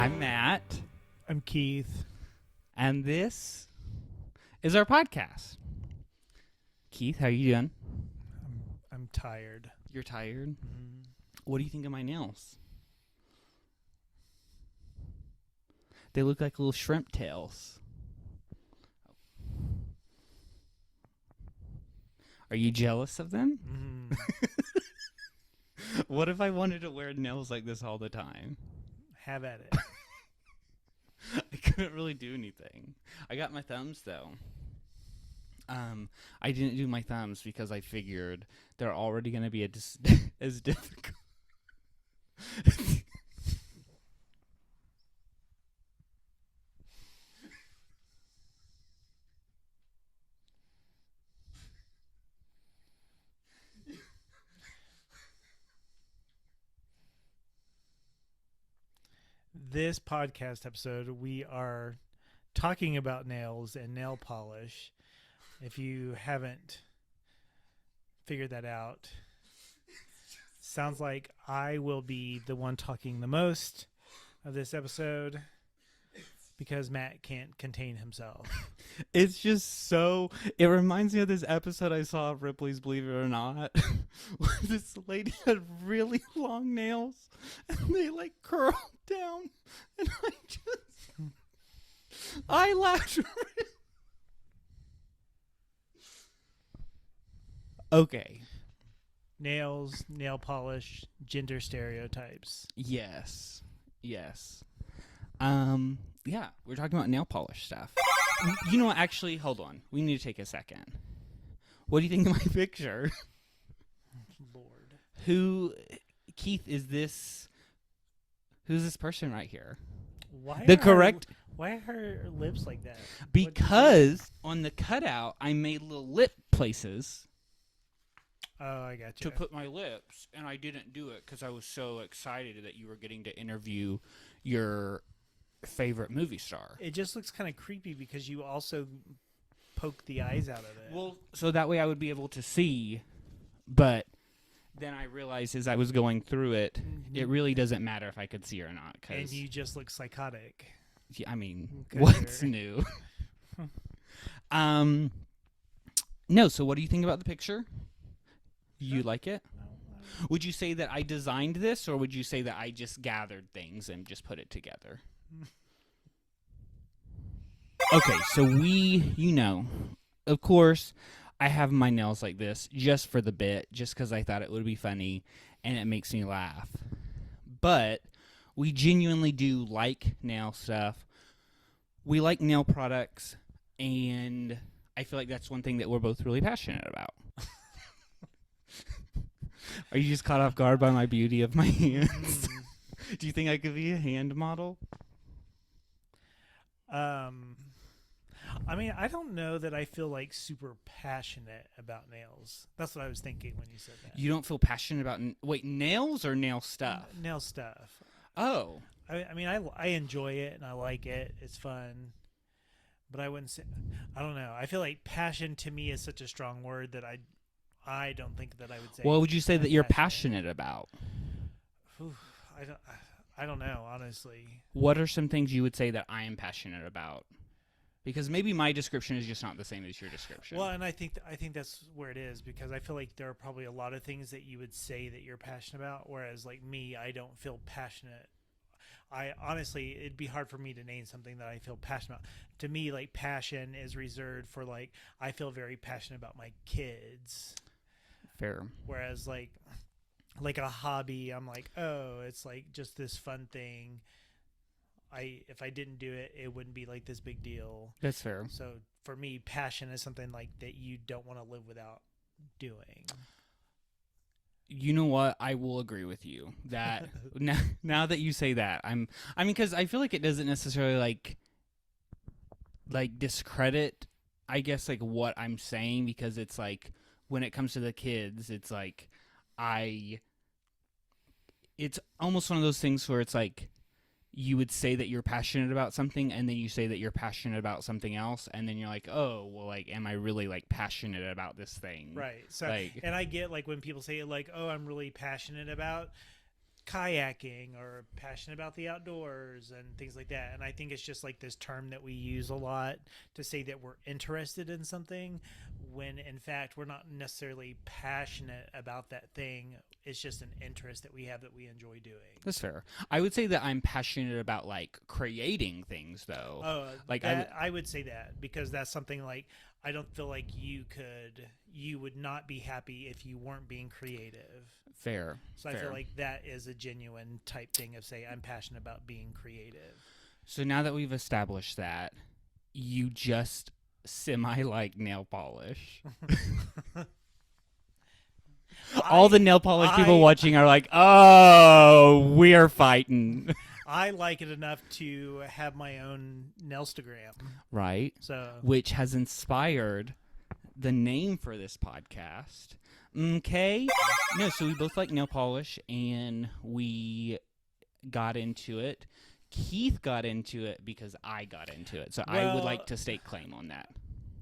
I'm Matt, I'm Keith. and this is our podcast. Keith, how you doing? I'm tired. You're tired? Mm. What do you think of my nails? They look like little shrimp tails. Are you jealous of them? What if I wanted to wear nails like this all the time? Have at it. I couldn't really do anything. I got my thumbs though. I didn't do my thumbs because I figured they're already going to be as difficult. This podcast episode, we are talking about nails and nail polish. If you haven't figured that out, sounds like I will be the one talking the most of this episode because Matt can't contain himself. It's just so... It reminds me of this episode I saw of Ripley's Believe It or Not, where this lady had really long nails, and they, like, curled down, and I laughed. Okay. Nails, nail polish, gender stereotypes. Yes. Yeah, we're talking about nail polish stuff. You know what? Actually, hold on. We need to take a second. What do you think of my picture? Lord. Keith, is this... Who's this person right here? Why are her lips like that? Because on the cutout, I made little lip places Oh, I got you. to put my lips, and I didn't do it because I was so excited that you were getting to interview your favorite movie star. It just looks kind of creepy because you also poke the eyes out of it. Well, so that way I would be able to see, but then I realized as I was going through it, it really doesn't matter if I could see or not. And you just look psychotic. I mean, Okay, what's new? No, so what do you think about the picture? You like it? Would you say that I designed this, or would you say that I just gathered things and just put it together? Okay, so of course, I have my nails like this just for the bit, just because I thought it would be funny, and it makes me laugh. But we genuinely do like nail stuff. We like nail products, and I feel like that's one thing that we're both really passionate about. Are you just caught off guard by my beauty of my hands? Do you think I could be a hand model? I mean, I don't know that I feel like super passionate about nails. That's what I was thinking when you said that. You don't feel passionate about nails or nail stuff? Nail stuff. Oh. I mean, I enjoy it and I like it. It's fun. But I wouldn't say, I don't know. I feel like passion to me is such a strong word that I don't think that I would say. What would you say that you're passionate about? I don't know, honestly. What are some things you would say that I am passionate about? Because maybe my description is just not the same as your description. Well, and I think that's where it is, because I feel like there are probably a lot of things that you would say that you're passionate about, whereas like me, I don't feel passionate. I honestly, it'd be hard for me to name something that I feel passionate about. To me, like passion is reserved for like, I feel very passionate about my kids. Fair. Whereas like a hobby, I'm like, oh, it's like just this fun thing. If I didn't do it, it wouldn't be like this big deal. That's fair. So for me, passion is something like that you don't want to live without doing. You know what? I will agree with you that now that you say that, I mean, because I feel like it doesn't necessarily like discredit, I guess, like what I'm saying, because it's like when it comes to the kids, it's like it's almost one of those things where it's like you would say that you're passionate about something, and then you say that you're passionate about something else, and then you're like, oh, well, like, am I really, like, passionate about this thing? Right. So, like, and I get, like, when people say, like, oh, I'm really passionate about, kayaking or passionate about the outdoors and things like that. And I think it's just like this term that we use a lot to say that we're interested in something when in fact we're not necessarily passionate about that thing. It's just an interest that we have that we enjoy doing. That's fair. I would say that I'm passionate about like creating things though. Oh, Like I would say that because that's something like I don't feel like you would not be happy if you weren't being creative. Fair. So I feel like that is a genuine type thing of say I'm passionate about being creative. So now that we've established that, you just semi like nail polish. All the nail polish people watching are like, "Oh, we're fighting." I like it enough to have my own Nailstagram. Right. So which has inspired the name for this podcast. Okay. No, so we both like nail polish and we got into it. Keith got into it because I got into it. So I would like to stake claim on that.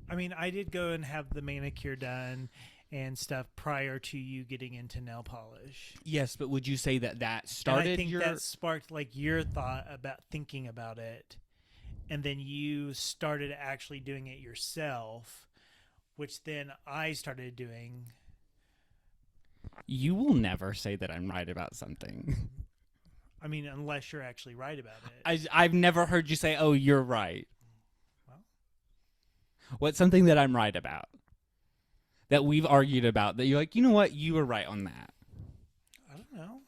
I mean, I did go and have the manicure done and stuff prior to you getting into nail polish. Yes, but would you say that started and I think that sparked like your thought about thinking about it, and then you started actually doing it yourself, which then I started doing. You will never say that I'm right about something. I mean, unless you're actually right about it. I've never heard you say, "Oh, you're right." Well, what's something that I'm right about? That we've argued about that you're like, you know what, you were right on that. I don't know.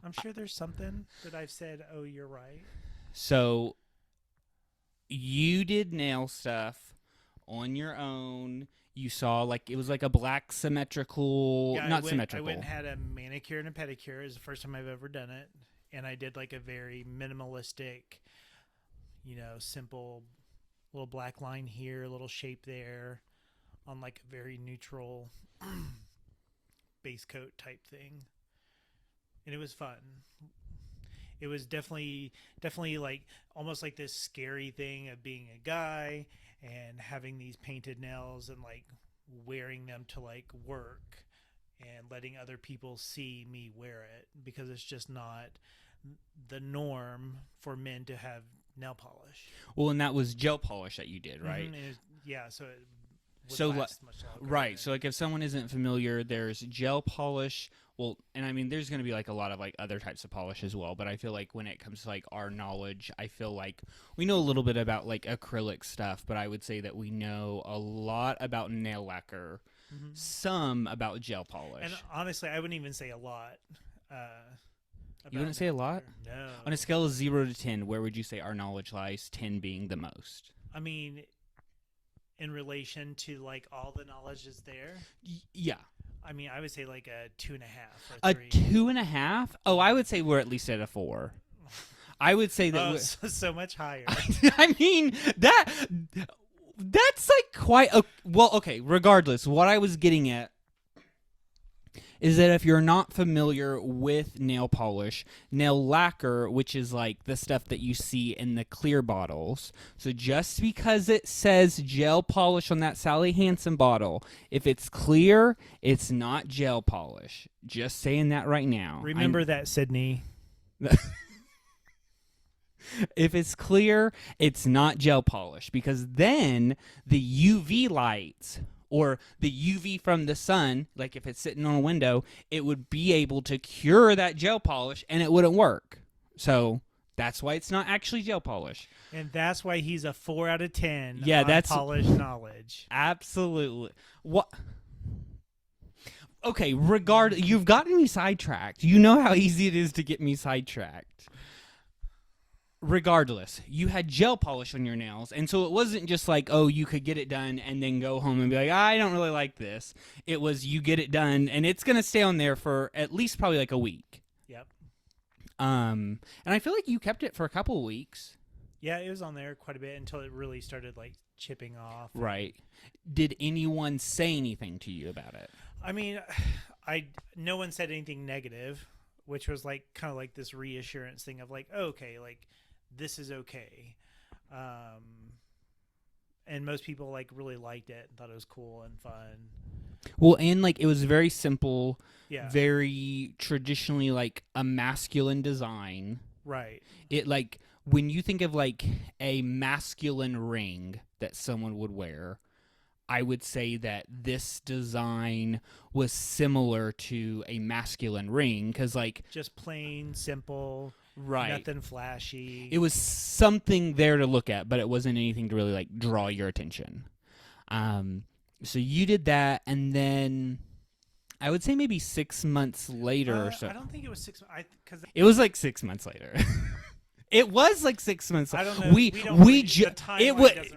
I'm sure there's something that I've said, oh, you're right. So you did nail stuff on your own. You saw like it was like a black symmetrical, not symmetrical. I went and had a manicure and a pedicure. It was the first time I've ever done it. And I did like a very minimalistic, simple little black line here, a little shape there, on like a very neutral base coat type thing. And it was fun. It was definitely like almost like this scary thing of being a guy and having these painted nails and like wearing them to like work and letting other people see me wear it, because it's just not the norm for men to have nail polish. Well, and that was gel polish that you did, right? Mm-hmm. So it so last much longer. Right. So like if someone isn't familiar, there's gel polish. Well, and I mean, there's going to be like a lot of like other types of polish as well. But I feel like when it comes to like our knowledge, I feel like we know a little bit about like acrylic stuff, but I would say that we know a lot about nail lacquer, some about gel polish. And honestly, I wouldn't even say a lot. You wouldn't say a lot? No. On a scale of 0 to 10, where would you say our knowledge lies? 10 being the most. I mean, in relation to like all the knowledge is there. Yeah. I mean, I would say like a 2.5 or a 3. 2.5? Oh, I would say we're at least at a 4. I would say that we're so much higher. I mean, that's like quite a well. Okay, regardless, what I was getting at is that if you're not familiar with nail polish, nail lacquer, which is like the stuff that you see in the clear bottles. So just because it says gel polish on that Sally Hansen bottle, if it's clear, it's not gel polish. Just saying that right now. Remember that, Sydney. If it's clear, it's not gel polish, because then the UV lights or the UV from the sun, like if it's sitting on a window, it would be able to cure that gel polish and it wouldn't work. So that's why it's not actually gel polish. And that's why he's a 4 out of 10 on that's polished knowledge. Absolutely. What? Okay, you've gotten me sidetracked. You know how easy it is to get me sidetracked. Regardless, you had gel polish on your nails, and so it wasn't just like, oh, you could get it done and then go home and be like, I don't really like this. It was you get it done, and it's going to stay on there for at least probably like a week. Yep. And I feel like you kept it for a couple of weeks. Yeah, it was on there quite a bit until it really started like chipping off. Right. Did anyone say anything to you about it? I mean, no one said anything negative, which was like kind of like this reassurance thing of like, oh, okay, like this is okay. And most people like really liked it and thought it was cool and fun. Well, and like it was very simple, Yeah. very traditionally like a masculine design. Right. It like when you think of like a masculine ring that someone would wear, I would say that this design was similar to a masculine ring because like Just plain, simple, right. nothing flashy. It was something there to look at, but it wasn't anything to really like draw your attention. So you did that, and then I would say maybe 6 months later or so. I don't think it was 6 months. It was like 6 months later. It was like 6 months. I don't know. It was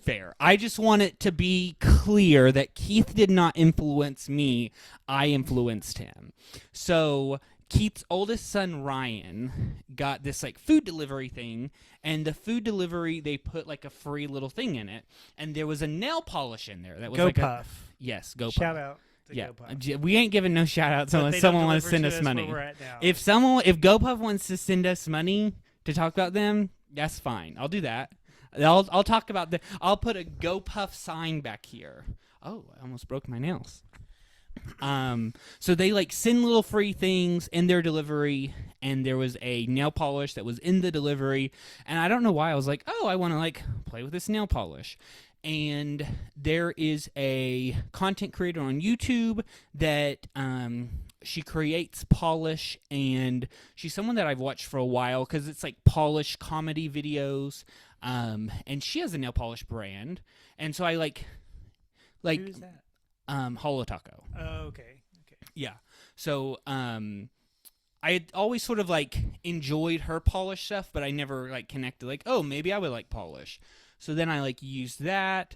fair. I just want it to be clear that Keith did not influence me. I influenced him. So Keith's oldest son, Ryan, got this like food delivery thing, and the food delivery, they put like a free little thing in it, and there was a nail polish in there that was like Puff. Yes, Go Puff. Shout out to Yeah, Go Puff. we ain't giving no shout outs unless someone wants to send us money. If Go Puff wants to send us money to talk about them, that's fine. I'll do that. I'll talk about I'll put a Go Puff sign back here. Oh, I almost broke my nails. So they like send little free things in their delivery, and there was a nail polish that was in the delivery, and I don't know why I was like, oh, I want to like play with this nail polish. And there is a content creator on YouTube that she creates polish, and she's someone that I've watched for a while because it's like polish comedy videos, and she has a nail polish brand, and so I like Who is that? Holo Taco. Oh, okay. Yeah. So I had always sort of like enjoyed her polish stuff, but I never like connected like, oh, maybe I would like polish. So then I like used that,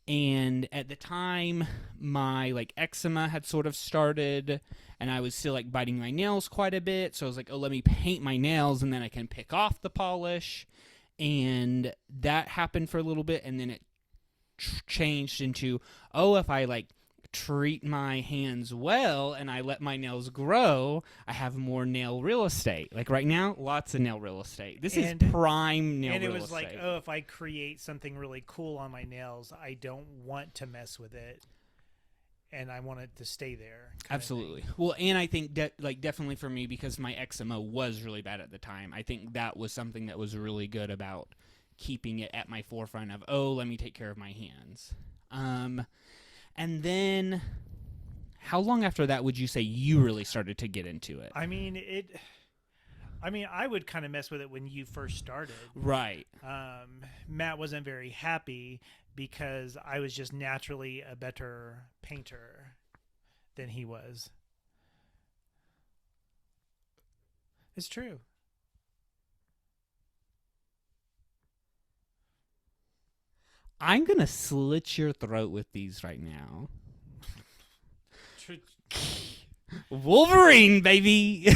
and at the time my like eczema had sort of started, and I was still like biting my nails quite a bit. So I was like, oh, let me paint my nails and then I can pick off the polish. And that happened for a little bit, and then it changed into, oh, if I like treat my hands well and I let my nails grow, I have more nail real estate. Like right now, lots of nail real estate. This is prime nail real estate. And it was like, oh, if I create something really cool on my nails, I don't want to mess with it, and I want it to stay there. Absolutely. Well, and I think like definitely for me, because my eczema was really bad at the time, I think that was something that was really good about keeping it at my forefront of, oh, let me take care of my hands. And then, how long after that would you say you really started to get into it? I mean, I would kind of mess with it when you first started. Right. Matt wasn't very happy because I was just naturally a better painter than he was. It's true. I'm going to slit your throat with these right now. Wolverine, baby!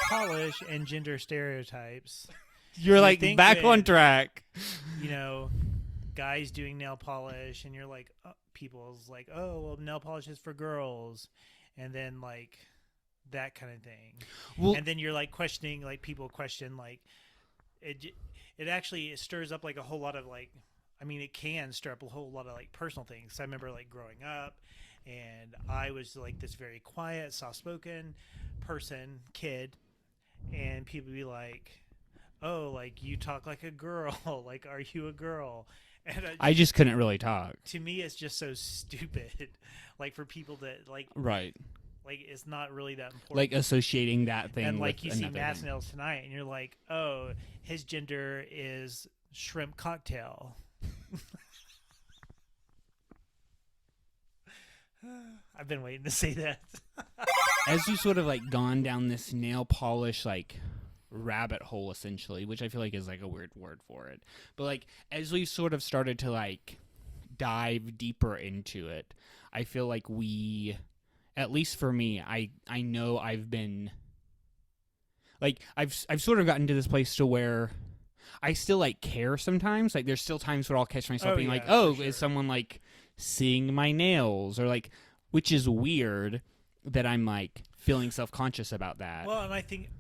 Polish and gender stereotypes. You're like back on track. You know, guys doing nail polish, and you're like, people's like, oh, well, nail polish is for girls. And then, like, that kind of thing. Well, and then you're like questioning, like, people question, like, it actually stirs up like a whole lot of like, I mean, it can stir up a whole lot of like personal things. So I remember like growing up, and I was like this very quiet, soft-spoken kid, and people be like, oh, like you talk like a girl, like are you a girl? And I just couldn't really talk. To me, it's just so stupid, like for people that like right. Like, it's not really that important. Like, associating that thing and, like, with you see another Matt's thing. nails tonight, and you're like, oh, his gender is shrimp cocktail. I've been waiting to say that. As you sort of, like, gone down this nail polish, like, rabbit hole, essentially, which I feel like is, like, a weird word for it. But, like, as we sort of started to, like, dive deeper into it, I feel like we... At least for me, I know I've been like I've sort of gotten to this place to where I still like care sometimes. Like there's still times where I'll catch myself being like, "Oh, sure. Is someone like seeing my nails?" or like, which is weird that I'm like feeling self-conscious about that. Well, and I think,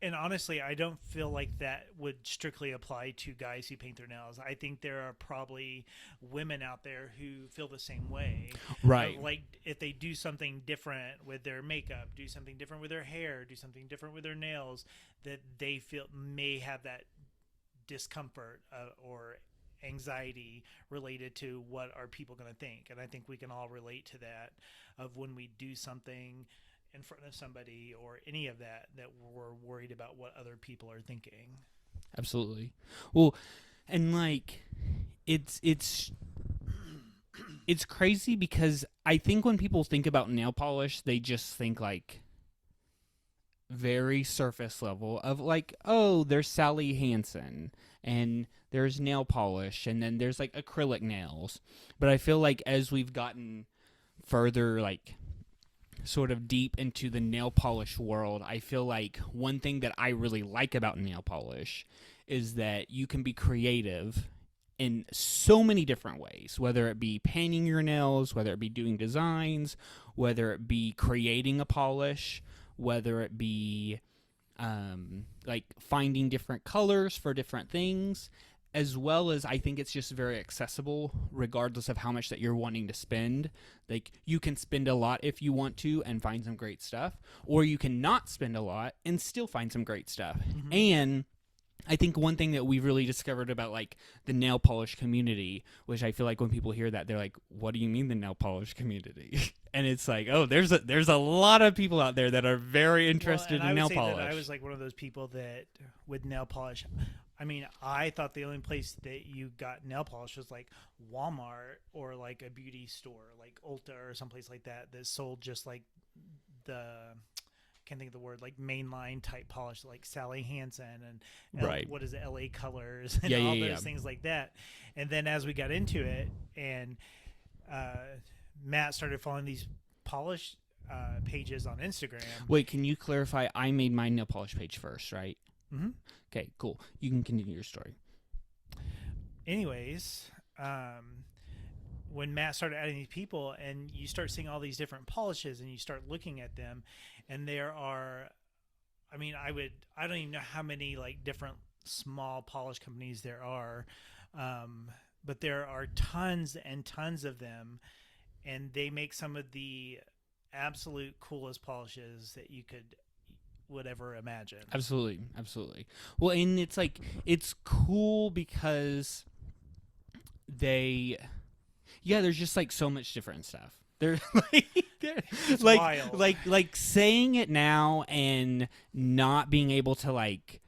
and honestly, I don't feel like that would strictly apply to guys who paint their nails. I think there are probably women out there who feel the same way. Right. Like if they do something different with their makeup, do something different with their hair, do something different with their nails, that they feel may have that discomfort or anxiety related to what are people going to think. And I think we can all relate to that, of when we do something in front of somebody or any of that we're worried about what other people are thinking. Absolutely. Well, and like it's crazy because I think when people think about nail polish, they just think like very surface level of like, oh, there's Sally Hansen and there's nail polish and then there's like acrylic nails. But I feel like as we've gotten further like sort of deep into the nail polish world, I feel like one thing that I really like about nail polish is that you can be creative in so many different ways, whether it be painting your nails, whether it be doing designs, whether it be creating a polish, whether it be like finding different colors for different things, as well as I think it's just very accessible regardless of how much that you're wanting to spend. Like you can spend a lot if you want to and find some great stuff, or you can not spend a lot and still find some great stuff. Mm-hmm. And I think one thing that we've really discovered about like the nail polish community, which I feel like when people hear that, they're like, what do you mean the nail polish community? And it's like, oh, there's a lot of people out there that are very interested in nail polish. I was like one of those people that with nail polish, I mean, I thought the only place that you got nail polish was like Walmart or like a beauty store, like Ulta or someplace like that sold just like the, can't think of the word, like mainline type polish, like Sally Hansen and right. What is it, LA Colors and all those things like that. And then as we got into it and Matt started following these polish pages on Instagram. Wait, can you clarify? I made my nail polish page first, right? Mm-hmm. Okay, cool. You can continue your story. Anyways, when Matt started adding these people and you start seeing all these different polishes and you start looking at them, and there are, I mean, I don't even know how many like different small polish companies there are, but there are tons and tons of them, and they make some of the absolute coolest polishes that you would ever imagine. Absolutely. Well, and it's like, it's cool because there's just like so much different stuff. They're like, wild. like saying it now and not being able to like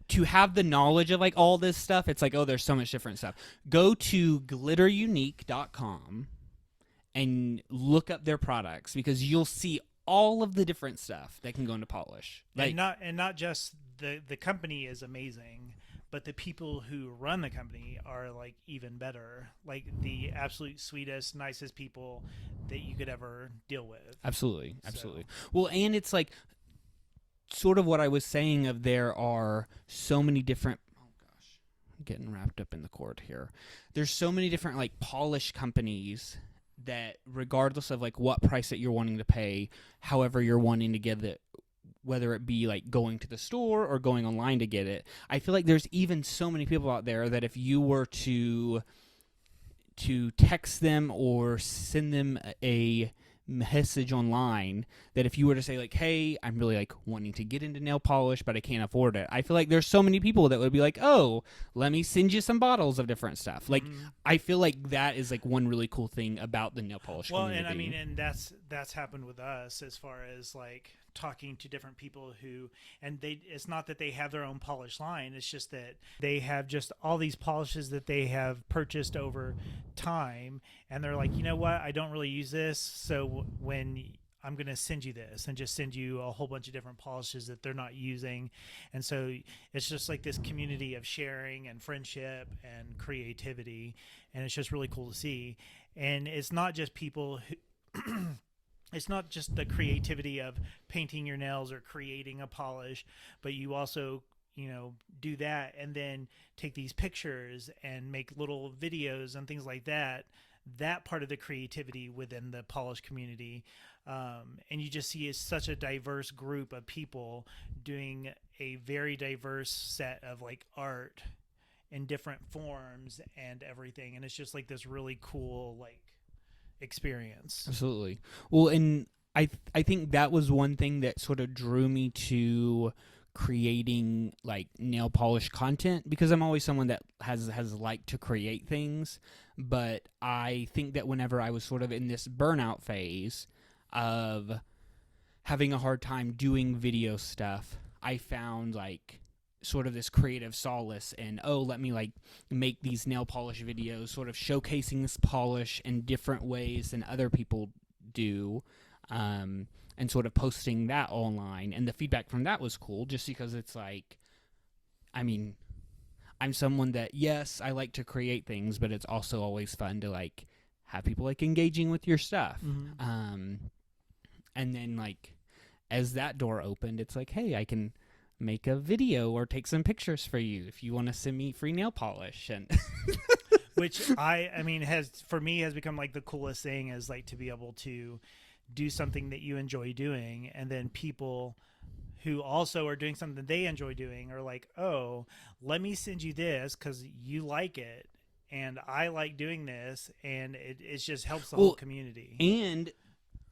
to have the knowledge of like all this stuff. It's like, oh, there's so much different stuff. Go to glitterunique.com and look up their products, because you'll see all of the different stuff that can go into polish. Like, and not just the company is amazing, but the people who run the company are like even better, like the absolute sweetest, nicest people that you could ever deal with. Absolutely. Well, and it's like sort of what I was saying of there are so many different, oh gosh, I'm getting wrapped up in the cord here. There's so many different like polish companies that regardless of like what price that you're wanting to pay, however you're wanting to get it, whether it be like going to the store or going online to get it, I feel like there's even so many people out there that if you were to text them or send them a message online, that if you were to say like, hey, I'm really like wanting to get into nail polish but I can't afford it, I feel like there's so many people that would be like, oh, let me send you some bottles of different stuff. Like I feel like that is like one really cool thing about the nail polish community. And I mean, and that's happened with us as far as like talking to different people who, and it's not that they have their own polish line, it's just that they have just all these polishes that they have purchased over time, and they're like, you know what, I don't really use this, so when I'm going to send you this and just send you a whole bunch of different polishes that they're not using. And so it's just like this community of sharing and friendship and creativity, and it's just really cool to see. And it's not just people who it's not just the creativity of painting your nails or creating a polish, but you also, do that and then take these pictures and make little videos and things like that that part of the creativity within the polish community. And you just see it's such a diverse group of people doing a very diverse set of like art in different forms and everything. And it's just like this really cool, like, experience. Absolutely. Well, and I think that was one thing that sort of drew me to creating like nail polish content, because I'm always someone that has liked to create things, but I think that whenever I was sort of in this burnout phase of having a hard time doing video stuff, I found like sort of this creative solace in, oh, let me like make these nail polish videos sort of showcasing this polish in different ways than other people do, and sort of posting that online. And the feedback from that was cool, just because it's like, I mean, I'm someone that, yes, I like to create things, but it's also always fun to like have people like engaging with your stuff. And then like as that door opened, it's like, hey, I can make a video or take some pictures for you if you want to send me free nail polish. And which I mean has for me has become like the coolest thing, is like to be able to do something that you enjoy doing, and then people who also are doing something they enjoy doing are like, oh, let me send you this because you like it and I like doing this, and it just helps the whole community. And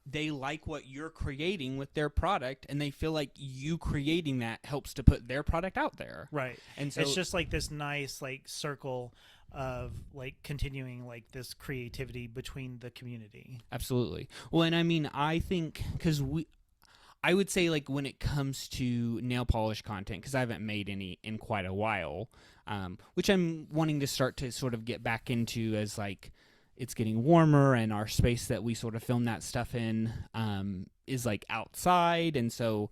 they like what you're creating with their product, and they feel like you creating that helps to put their product out there. Right. And so it's just like this nice like circle of like continuing like this creativity between the community. Absolutely. Well, and I mean, I think because I would say like when it comes to nail polish content, because I haven't made any in quite a while, which I'm wanting to start to sort of get back into as like it's getting warmer and our space that we sort of film that stuff in is like outside. And so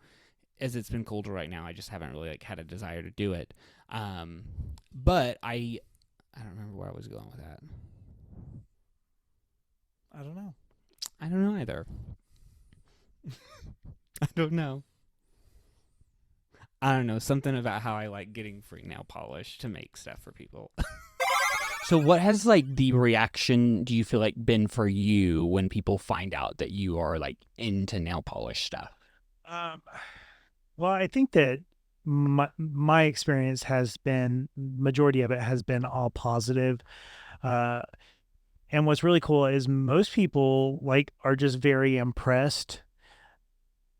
as it's been colder right now, I just haven't really like had a desire to do it. But I don't remember where I was going with that. I don't know. I don't know either. I don't know. I don't know. Something about how I like getting free nail polish to make stuff for people. So what has like the reaction, do you feel like, been for you when people find out that you are like into nail polish stuff? Well, I think that my experience has been, majority of it has been all positive. And what's really cool is most people like are just very impressed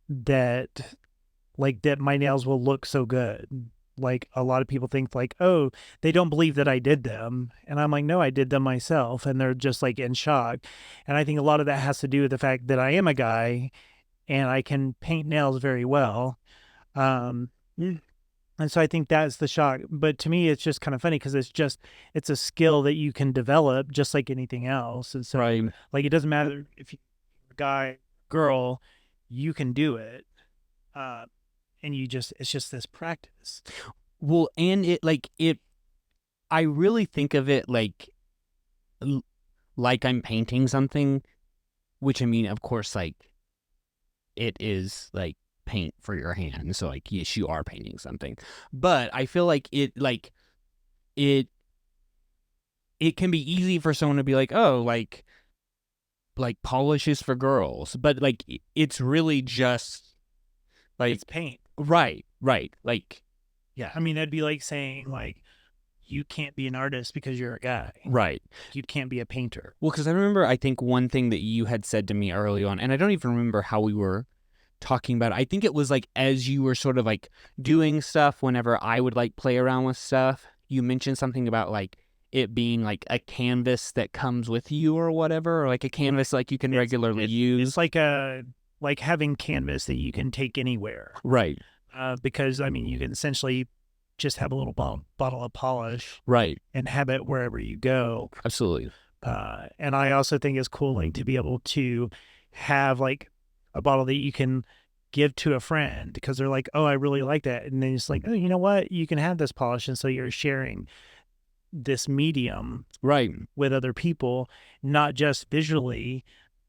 that my nails will look so good. Like a lot of people think like, oh, they don't believe that I did them. And I'm like, no, I did them myself. And they're just like in shock. And I think a lot of that has to do with the fact that I am a guy and I can paint nails very well. And so I think that's the shock. But to me, it's just kind of funny because it's a skill that you can develop just like anything else. And so Right. like, it doesn't matter if you're a guy, girl, you can do it. And it's just this practice. Well, and I really think of it like I'm painting something, which I mean, of course, like it is like paint for your hand. So like, yes, you are painting something, but I feel like it can be easy for someone to be like, oh, like polish is for girls, but like, it's really just like, it's paint. Right. Like, yeah. I mean, that'd be like saying like, you can't be an artist because you're a guy. Right. You can't be a painter. Well, because I remember, I think one thing that you had said to me early on, and I don't even remember how we were talking about it. I think it was like as you were sort of like doing stuff, whenever I would like play around with stuff, you mentioned something about like it being like a canvas that comes with you or whatever, or like a canvas like you can regularly use. It's like having canvas that you can take anywhere. Right. Because I mean, you can essentially just have a little bottle of polish, right, and have it wherever you go. Absolutely. And I also think it's cool, like, to be able to have like a bottle that you can give to a friend because they're like, oh, I really like that. And then it's like, oh, you know what? You can have this polish. And so you're sharing this medium right with other people, not just visually,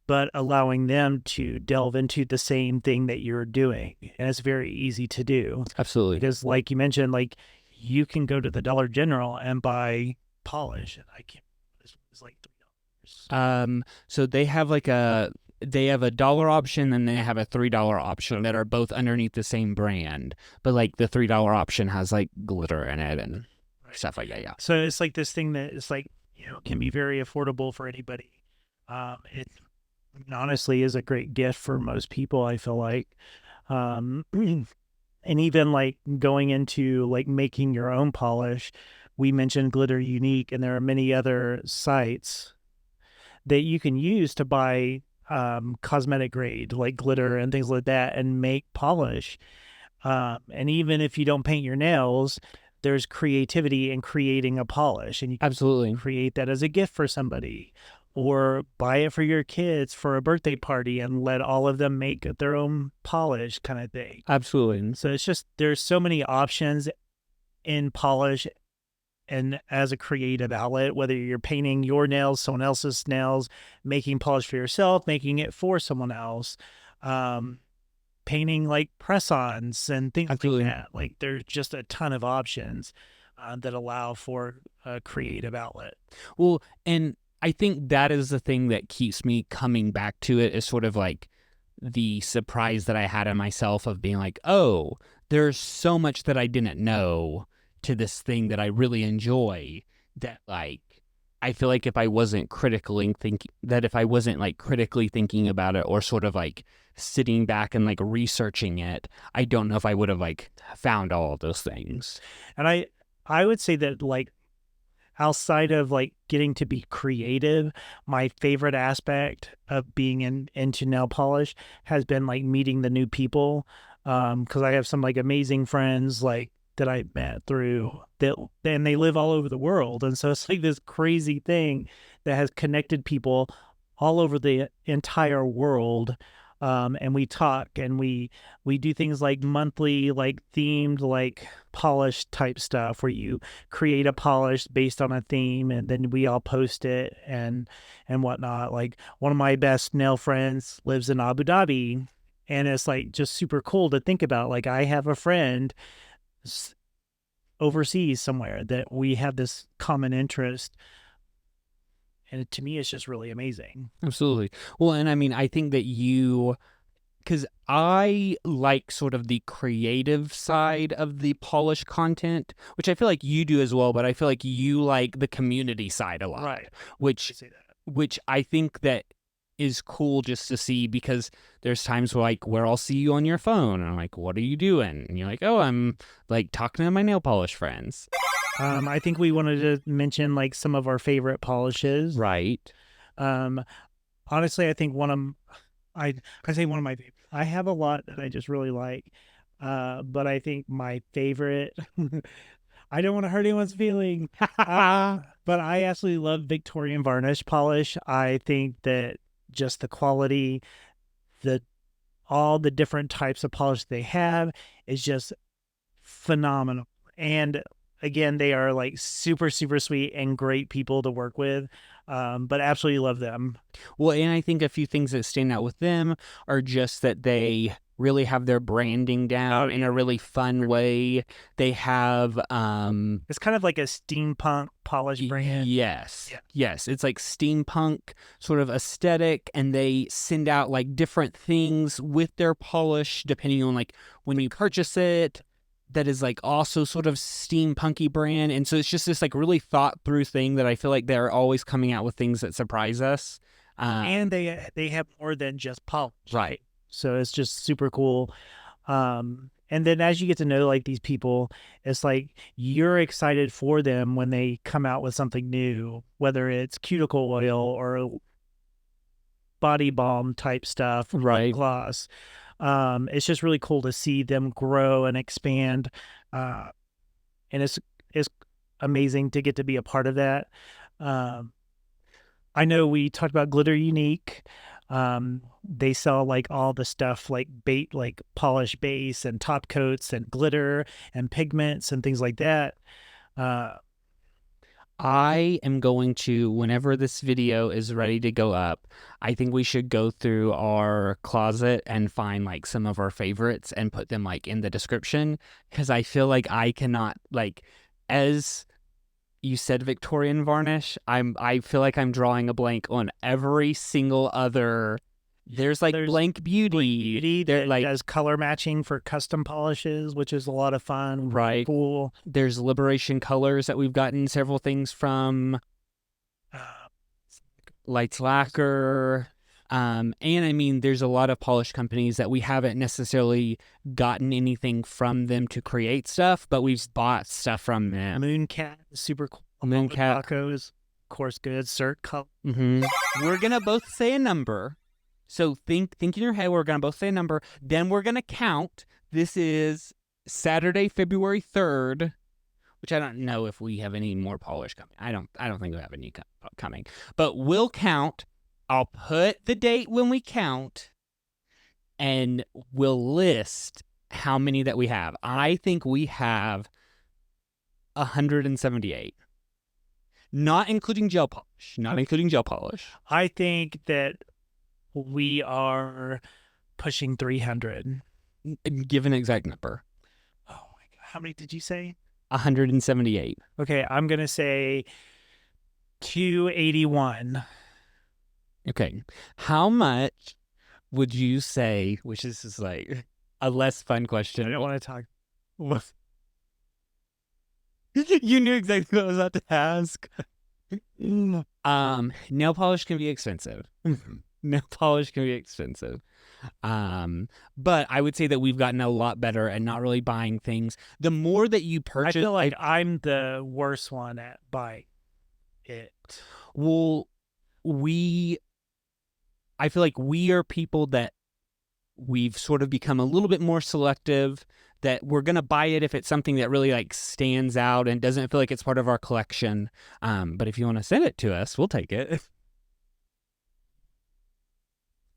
but allowing them to delve into the same thing that you're doing. And it's very easy to do. Absolutely. Because like you mentioned, like you can go to the Dollar General and buy polish. And it's like $3. So they have a dollar option and they have a $3 option that are both underneath the same brand, but like the $3 option has like glitter in it and stuff like that. Yeah. So it's like this thing that is like, can be very affordable for anybody. It honestly is a great gift for most people, I feel like. And even like going into like making your own polish, we mentioned Glitter Unique, and there are many other sites that you can use to buy cosmetic grade like glitter and things like that and make polish. And even if you don't paint your nails, there's creativity in creating a polish, and you can Absolutely. create that as a gift for somebody, or buy it for your kids for a birthday party and let all of them make their own polish kind of thing. Absolutely. So it's just, there's so many options in polish and as a creative outlet, whether you're painting your nails, someone else's nails, making polish for yourself, making it for someone else, painting like press-ons and things Absolutely. like that. Like there's just a ton of options that allow for a creative outlet. Well, and I think that is the thing that keeps me coming back to it, is sort of like the surprise that I had in myself of being like, oh, there's so much that I didn't know to this thing that I really enjoy, that like I feel like if I wasn't critically thinking about it, or sort of like sitting back and like researching it, I don't know if I would have like found all of those things. And I would say that like outside of like getting to be creative, my favorite aspect of being into nail polish has been like meeting the new people. Because I have some like amazing friends like that I met through that, and they live all over the world. And so it's like this crazy thing that has connected people all over the entire world. And we talk and we do things like monthly, like themed, like polish type stuff where you create a polish based on a theme and then we all post it and whatnot. Like one of my best nail friends lives in Abu Dhabi, and it's like just super cool to think about. Like I have a friend overseas somewhere that we have this common interest. And to me, it's just really amazing. Absolutely. Well, and I mean, I think that because I like sort of the creative side of the polished content, which I feel like you do as well, but I feel like you like the community side a lot. Right. Which I think that is cool just to see, because there's times where I'll see you on your phone and I'm like, what are you doing? And you're like, oh, I'm like talking to my nail polish friends. I think we wanted to mention like some of our favorite polishes. Right. Honestly, I think I say one of my favorites. I have a lot that I just really like. But I think my favorite, I don't want to hurt anyone's feeling, but I absolutely love Victorian varnish polish. I think that just the quality, all the different types of polish they have is just phenomenal. And again, they are like super, super sweet and great people to work with, but absolutely love them. Well, and I think a few things that stand out with them are just that they really have their branding down in a really fun way. They have it's kind of like a steampunk polish brand. Yes. Yeah. Yes. It's like steampunk sort of aesthetic, and they send out like different things with their polish depending on like when you purchase it. That is like also sort of steampunky brand. And so it's just this like really thought through thing that I feel like they're always coming out with things that surprise us. And they have more than just polish. Right. So it's just super cool. And then as you get to know like these people, it's like you're excited for them when they come out with something new, whether it's cuticle oil or body balm type stuff, right? Gloss. It's just really cool to see them grow and expand. And it's amazing to get to be a part of that. I know we talked about Glitter Unique. They sell like all the stuff like like polish base and top coats and glitter and pigments and things like that. I am going to, whenever this video is ready to go up, I think we should go through our closet and find like some of our favorites and put them like in the description, because I feel like I cannot, like, as you said Victorian varnish. I feel like I'm drawing a blank on every single other. There's Blank Beauty. That does color matching for custom polishes, which is a lot of fun. Right. Cool. There's Liberation Colors that we've gotten several things from. Lights Lacquer. And I mean, there's a lot of polish companies that we haven't necessarily gotten anything from them to create stuff, but we've bought stuff from them. Mooncat is super cool. Mooncat. Tacos, course good. Cert Color. We're going to both say a number. So think in your head, we're going to both say a number. Then we're going to count. This is Saturday, February 3rd, which I don't know if we have any more polish coming. I don't think we have any coming. But we'll count. I'll put the date when we count, and we'll list how many that we have. I think we have 178. Not including gel polish. I think that we are pushing 300. Give an exact number. Oh my God. How many did you say? 178. Okay, I'm going to say 281. Okay. How much would you say, which is like a less fun question. I don't want to talk. You knew exactly what I was about to ask. Nail polish can be expensive. Nail polish can be expensive. But I would say that we've gotten a lot better at not really buying things. The more that you purchase, I feel like I'm the worst one at buying it. Well, I feel like we are people that we've sort of become a little bit more selective, that we're going to buy it if it's something that really like stands out and doesn't feel like it's part of our collection. But if you want to send it to us, we'll take it.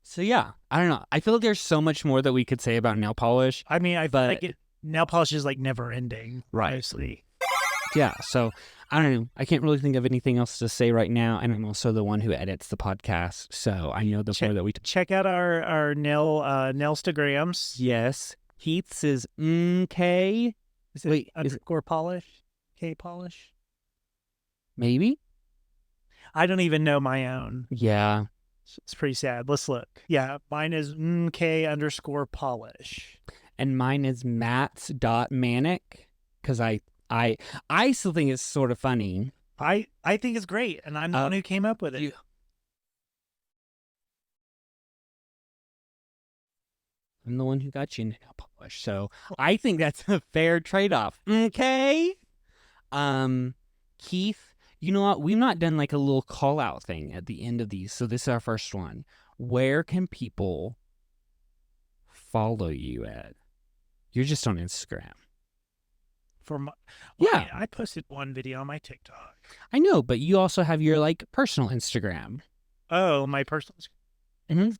So yeah, I don't know. I feel like there's so much more that we could say about nail polish. I mean, I feel like nail polish is like never ending. Right. Mostly. Yeah. So I don't know. I can't really think of anything else to say right now. And I'm also the one who edits the podcast. So I know the more that we check out our nailstagrams. Yes. Keith's is MK. Is it underscore polish? K polish? Maybe. I don't even know my own. Yeah. It's pretty sad. Let's look. Yeah, mine is MK underscore polish. And mine is Matt's.manic, because I still think it's sort of funny. I think it's great, and I'm the one who came up with it. I'm the one who got you nail polish, so I think that's a fair trade-off. Okay? Keith, you know what? We've not done like a little call-out thing at the end of these, so this is our first one. Where can people follow you at? You're just on Instagram. I posted one video on my TikTok. I know, but you also have your like personal Instagram. Oh, my personal Instagram.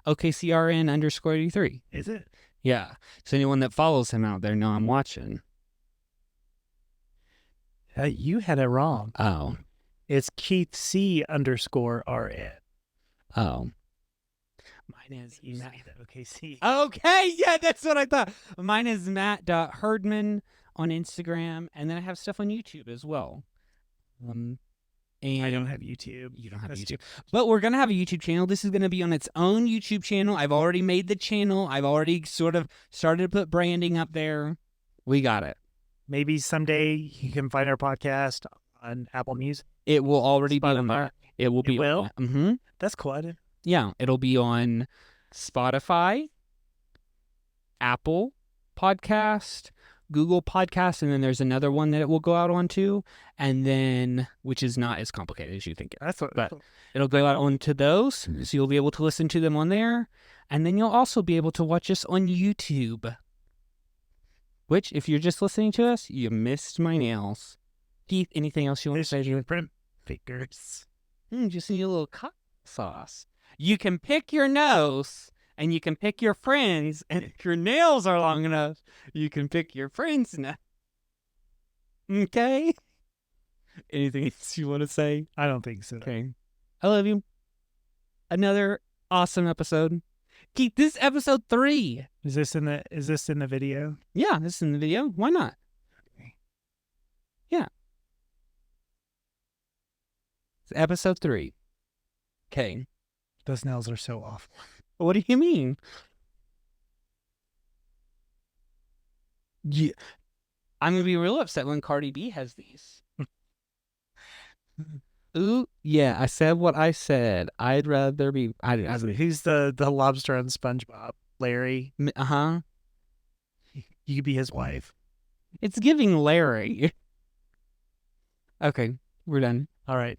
OKCRN_83. Is it? Yeah. So anyone that follows him out there know I'm watching. You had it wrong. Oh. It's Keith C_RN. Oh. Mine is Matt. OKC. Okay, yeah, that's what I thought. Mine is Matt.Herdman on Instagram, and then I have stuff on YouTube as well. And I don't have YouTube. You don't have YouTube. But we're going to have a YouTube channel. This is going to be on its own YouTube channel. I've already made the channel. I've already sort of started to put branding up there. We got it. Maybe someday you can find our podcast on Apple Music. It will already be on there. It will be. Will? Mm-hmm. That's cool. Yeah, it'll be on Spotify, Apple Podcast, Google Podcast, and then there's another one that it will go out onto, and then, which is not as complicated as you think. But it'll go out onto those, so you'll be able to listen to them on there, and then you'll also be able to watch us on YouTube. Which, if you're just listening to us, you missed my nails. Keith, anything else you want to say? Print fingers. Just need a little hot sauce. You can pick your nose, and you can pick your friends, and if your nails are long enough, you can pick your friends' nose. Okay? Anything else you want to say? I don't think so. Okay. I love you. Another awesome episode. Keith, this is episode 3. Is this in the video? Yeah, this is in the video. Why not? Yeah. It's episode 3. Okay. Those nails are so awful. What do you mean? Yeah. I'm going to be real upset when Cardi B has these. Ooh, yeah, I said what I said. I'd rather be... Who's the lobster on SpongeBob? Larry? Uh-huh. You could be his wife. It's giving Larry. Okay, we're done. All right.